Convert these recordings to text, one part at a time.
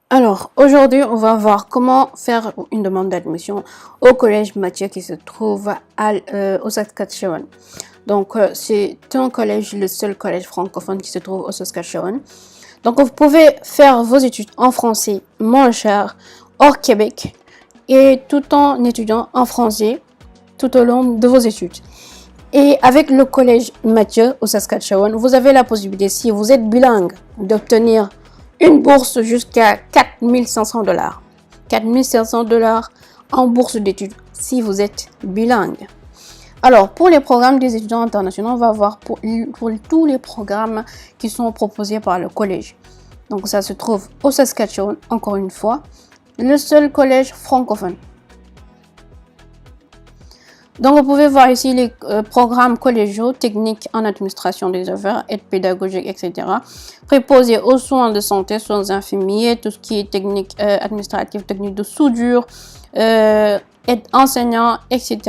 Alors, aujourd'hui, on va voir comment faire une demande d'admission au collège Mathieu qui se trouve au Saskatchewan. Donc, c'est un collège, le seul collège francophone qui se trouve au Saskatchewan. Donc, vous pouvez faire vos études en français moins cher, hors Québec, et tout en étudiant en français tout au long de vos études. Et avec le collège Mathieu au Saskatchewan, vous avez la possibilité, si vous êtes bilingue, d'obtenir une bourse jusqu'à 4500 $. 4500 $ en bourse d'études si vous êtes bilingue. Alors, pour les programmes des étudiants internationaux, on va voir pour tous les programmes qui sont proposés par le collège. Donc, ça se trouve au Saskatchewan, encore une fois, le seul collège francophone. Donc, vous pouvez voir ici les programmes collégiaux, techniques en administration des affaires, aide pédagogique, etc. Préposés aux soins de santé, soins infirmiers, tout ce qui est technique administrative, technique de soudure, aide enseignant, etc.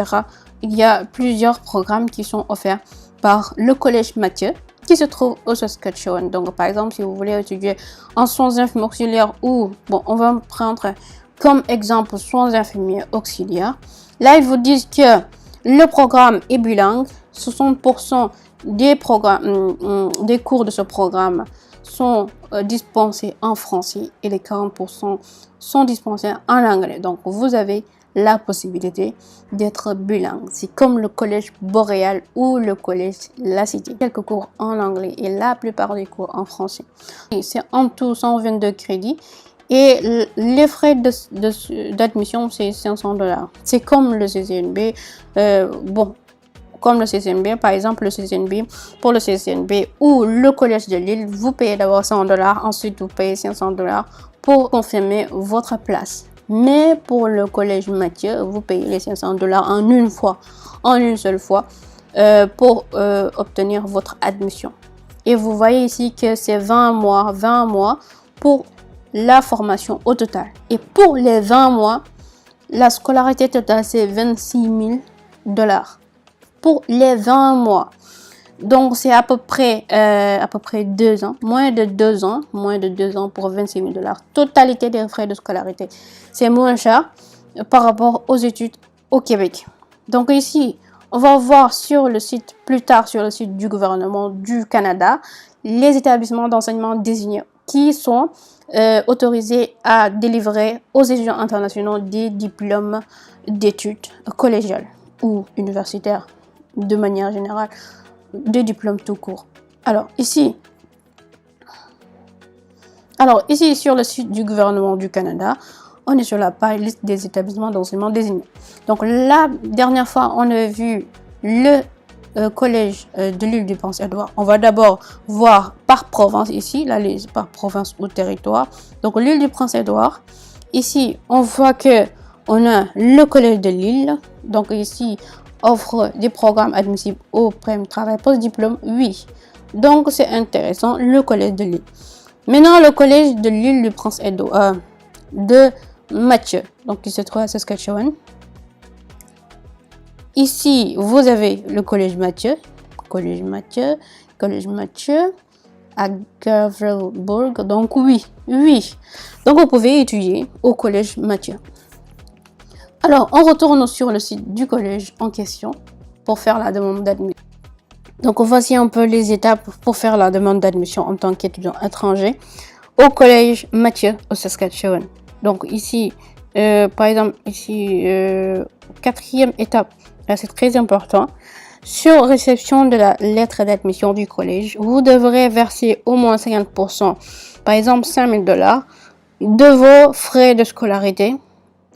Il y a plusieurs programmes qui sont offerts par le collège Mathieu qui se trouve au Saskatchewan. Donc, par exemple, si vous voulez étudier en soins infirmiers auxiliaires ou, bon, on va prendre comme exemple soins infirmiers auxiliaires. Là, ils vous disent que le programme est bilingue. 60% des cours de ce programme sont dispensés en français et les 40% sont dispensés en anglais. Donc, vous avez la possibilité d'être bilingue. C'est comme le collège Boréal ou le collège La Cité. Quelques cours en anglais et la plupart des cours en français. C'est en tout 122 crédits. Et les frais d'admission, c'est 500 $. C'est comme le CCNB. Comme le CCNB, par exemple, le CCNB, pour le CCNB ou le collège de Lille, vous payez d'abord 100 $, ensuite vous payez 500 $ pour confirmer votre place. Mais pour le collège Mathieu, vous payez les 500 $ en une seule fois, pour obtenir votre admission. Et vous voyez ici que c'est 20 mois pour la formation au total. Et pour les 20 mois, la scolarité totale, c'est 26 000 $. Pour les 20 mois. Donc, c'est à peu près 2 ans, moins de 2 ans pour 26 000 $. Totalité des frais de scolarité. C'est moins cher par rapport aux études au Québec. Donc ici, on va voir plus tard sur le site du gouvernement du Canada, les établissements d'enseignement désignés qui sont autorisés à délivrer aux étudiants internationaux des diplômes d'études collégiales ou universitaires de manière générale, des diplômes tout court. Alors ici sur le site du gouvernement du Canada, on est sur la page liste des établissements d'enseignement désignés. Donc la dernière fois, on a vu le collège de l'île du Prince-Édouard. On va d'abord voir par province ici, la liste par province ou territoire. Donc l'île du Prince-Édouard. Ici, on voit que on a le collège de l'île. Donc ici, offre des programmes admissibles au prime travail post-diplôme, oui. Donc c'est intéressant, le collège de l'île. Maintenant, le collège de l'île du Prince-Édouard de Mathieu, donc qui se trouve à Saskatchewan. Ici, vous avez le collège Mathieu à Gavrelbourg. Donc oui. Donc vous pouvez étudier au collège Mathieu. Alors, on retourne sur le site du collège en question pour faire la demande d'admission. Donc, voici un peu les étapes pour faire la demande d'admission en tant qu'étudiant étranger au collège Mathieu au Saskatchewan. Donc ici, par exemple, quatrième étape, là c'est très important. Sur réception de la lettre d'admission du collège, vous devrez verser au moins 50%, par exemple 5 000 $, de vos frais de scolarité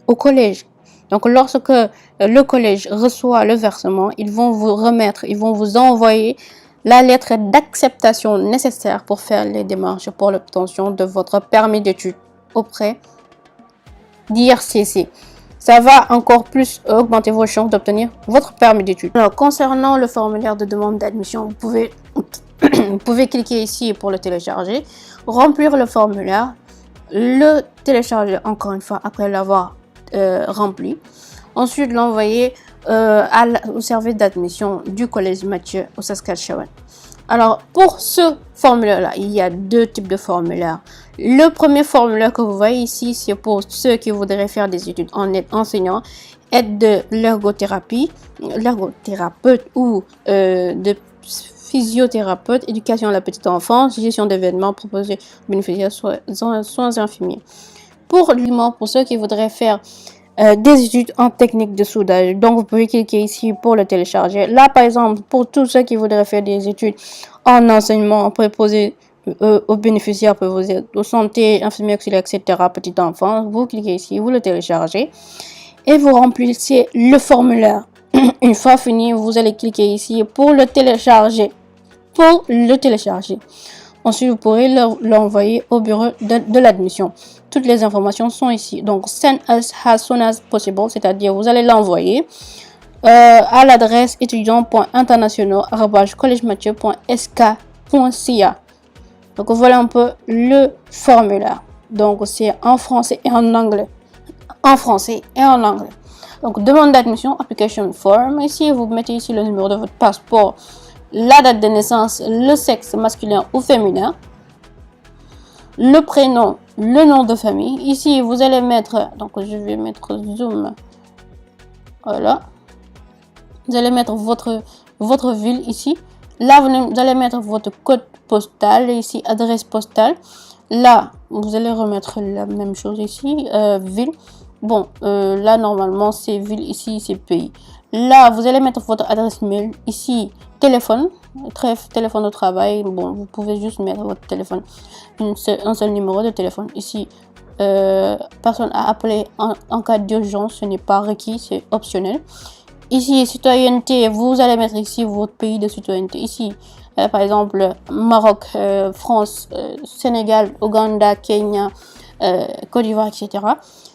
au collège. Donc, lorsque le collège reçoit le versement, ils vont vous envoyer la lettre d'acceptation nécessaire pour faire les démarches pour l'obtention de votre permis d'études auprès d'IRCC. Ça va encore plus augmenter vos chances d'obtenir votre permis d'études. Alors, concernant le formulaire de demande d'admission, vous pouvez cliquer ici pour le télécharger, remplir le formulaire, le télécharger encore une fois après l'avoir rempli. Ensuite, l'envoyer au service d'admission du collège Mathieu au Saskatchewan. Alors, pour ce formulaire-là, il y a deux types de formulaires. Le premier formulaire que vous voyez ici, c'est pour ceux qui voudraient faire des études en aide enseignant, aide de l'ergothérapie, l'ergothérapeute ou de physiothérapeute, éducation à la petite enfance, gestion d'événements proposés aux bénéficiaires, soins infirmiers. Pour ceux qui voudraient faire des études en technique de soudage, donc vous pouvez cliquer ici pour le télécharger. Là, par exemple, pour tous ceux qui voudraient faire des études en enseignement préposé aux bénéficiaires, préposés aux santé, infirmiers auxiliaires, etc., petite enfance, vous cliquez ici, vous le téléchargez et vous remplissez le formulaire. Une fois fini, vous allez cliquer ici pour le télécharger. Ensuite, vous pourrez l'envoyer au bureau de l'admission. Toutes les informations sont ici. Donc, send us as soon as possible, c'est-à-dire vous allez l'envoyer à l'adresse étudiant.international@collegemathieu.sk.ca. Donc, voilà un peu le formulaire. Donc, c'est en français et en anglais. Donc, demande d'admission, application form. Ici, vous mettez ici le numéro de votre passeport, la date de naissance, le sexe masculin ou féminin, le prénom, le nom de famille. Ici, vous allez mettre, donc je vais mettre zoom. Voilà. Vous allez mettre votre ville ici. Là, vous allez mettre votre code postal, ici, adresse postale. Là, vous allez remettre la même chose ici, ville. Bon, là, normalement, c'est ville, ici, c'est pays. Là, vous allez mettre votre adresse mail. Ici, téléphone, téléphone de travail. Bon, vous pouvez juste mettre votre téléphone, un seul numéro de téléphone. Ici, personne à appeler en cas d'urgence, ce n'est pas requis, c'est optionnel. Ici, citoyenneté, vous allez mettre ici votre pays de citoyenneté. Ici, par exemple, Maroc, France, Sénégal, Ouganda, Kenya, Côte d'Ivoire, etc.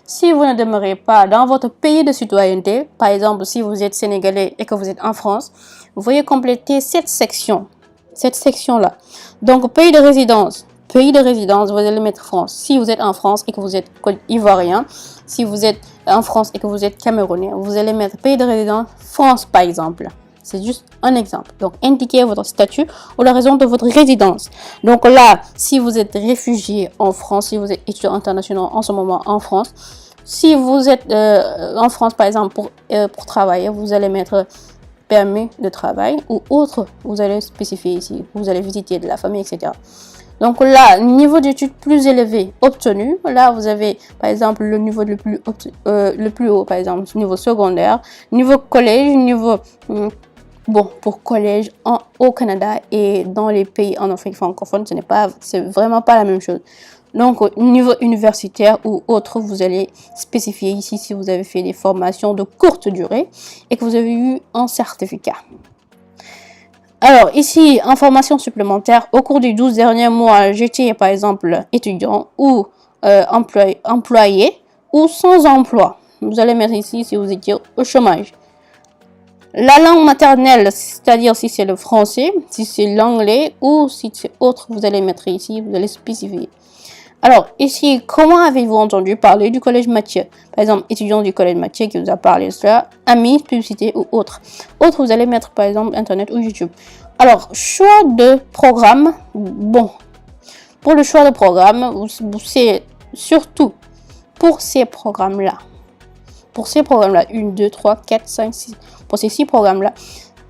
Si vous ne demeurez pas dans votre pays de citoyenneté, par exemple, si vous êtes sénégalais et que vous êtes en France, vous voyez compléter cette section-là. Donc, pays de résidence, vous allez mettre France. Si vous êtes en France et que vous êtes ivoirien, si vous êtes en France et que vous êtes camerounais, vous allez mettre pays de résidence, France, par exemple. C'est juste un exemple. Donc, indiquez votre statut ou la raison de votre résidence. Donc là, si vous êtes réfugié en France, si vous êtes étudiant international en ce moment en France, si vous êtes en France, par exemple, pour travailler, vous allez mettre permis de travail ou autre. Vous allez spécifier ici. Vous allez visiter de la famille, etc. Donc là, niveau d'études plus élevé obtenu, là vous avez par exemple le niveau le plus haut, par exemple niveau secondaire, niveau collège, niveau pour collège au Canada et dans les pays en Afrique francophone, c'est vraiment pas la même chose. Donc au niveau universitaire ou autre, vous allez spécifier ici si vous avez fait des formations de courte durée et que vous avez eu un certificat. Alors ici, information supplémentaire, au cours des 12 derniers mois, j'étais par exemple étudiant ou employé ou sans emploi. Vous allez mettre ici si vous étiez au chômage. La langue maternelle, c'est-à-dire si c'est le français, si c'est l'anglais ou si c'est autre, vous allez mettre ici, vous allez spécifier. Alors ici, comment avez-vous entendu parler du collège Mathieu? Par exemple, étudiant du collège Mathieu qui vous a parlé de cela, amis, publicité ou autre. Autre, vous allez mettre par exemple Internet ou YouTube. Alors, choix de programme. Bon, pour le choix de programme, c'est surtout pour ces programmes-là. Pour ces programmes-là, 1, 2, 3, 4, 5, 6. Pour ces 6 programmes-là.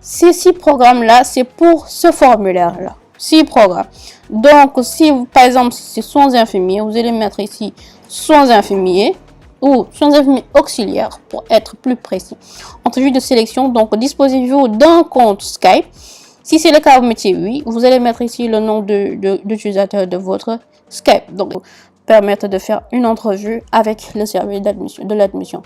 Ces 6 programmes-là, c'est pour ce formulaire-là. 6 programmes. Donc, si par exemple, si c'est soins infirmiers, vous allez mettre ici soins infirmiers ou soins infirmiers auxiliaires pour être plus précis. Entrevue de sélection, donc disposez-vous d'un compte Skype. Si c'est le cas au métier, oui, vous allez mettre ici le nom d'utilisateur de votre Skype. Donc, permettre de faire une entrevue avec le service de l'admission.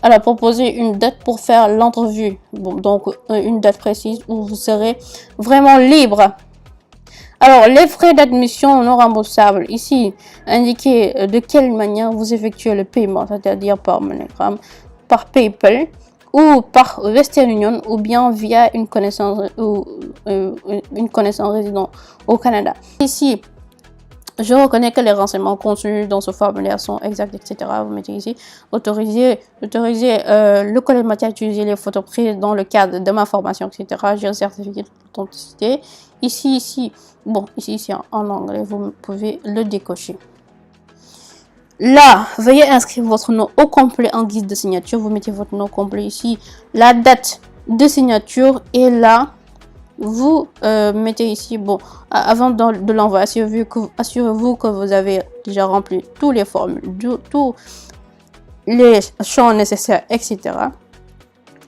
Alors, proposer une date pour faire l'entrevue. Bon, donc, une date précise où vous serez vraiment libre. Alors, les frais d'admission non remboursables. Ici, indiquez de quelle manière vous effectuez le paiement, c'est-à-dire par MoneyGram, par PayPal ou par Western Union ou bien via une connaissance résident au Canada. Ici, Je reconnais que les renseignements contenus dans ce formulaire sont exacts, etc. Vous mettez ici autoriser le collège matière à utiliser les photos prises dans le cadre de ma formation, etc. J'ai un certificat d'authenticité. Ici, en anglais, vous pouvez le décocher. Là, veuillez inscrire votre nom au complet en guise de signature. Vous mettez votre nom complet ici, la date de signature, et là, vous mettez ici, avant de l'envoi, assurez-vous que vous avez déjà rempli tous les formules, tous les champs nécessaires, etc.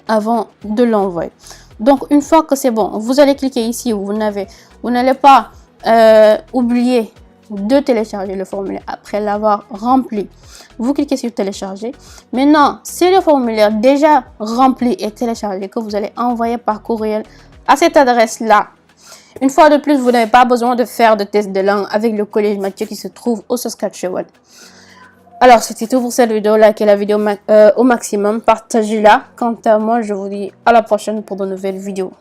avant de l'envoyer. Donc, une fois que c'est bon, vous allez cliquer ici où vous n'allez pas oublier de télécharger le formulaire après l'avoir rempli. Vous cliquez sur télécharger. Maintenant, c'est le formulaire déjà rempli et téléchargé que vous allez envoyer par courriel à cette adresse-là. Une fois de plus, vous n'avez pas besoin de faire de test de langue avec le collège Mathieu qui se trouve au Saskatchewan. Alors, c'était tout pour cette vidéo. Likez la vidéo au maximum, partagez-la. Quant à moi, je vous dis à la prochaine pour de nouvelles vidéos.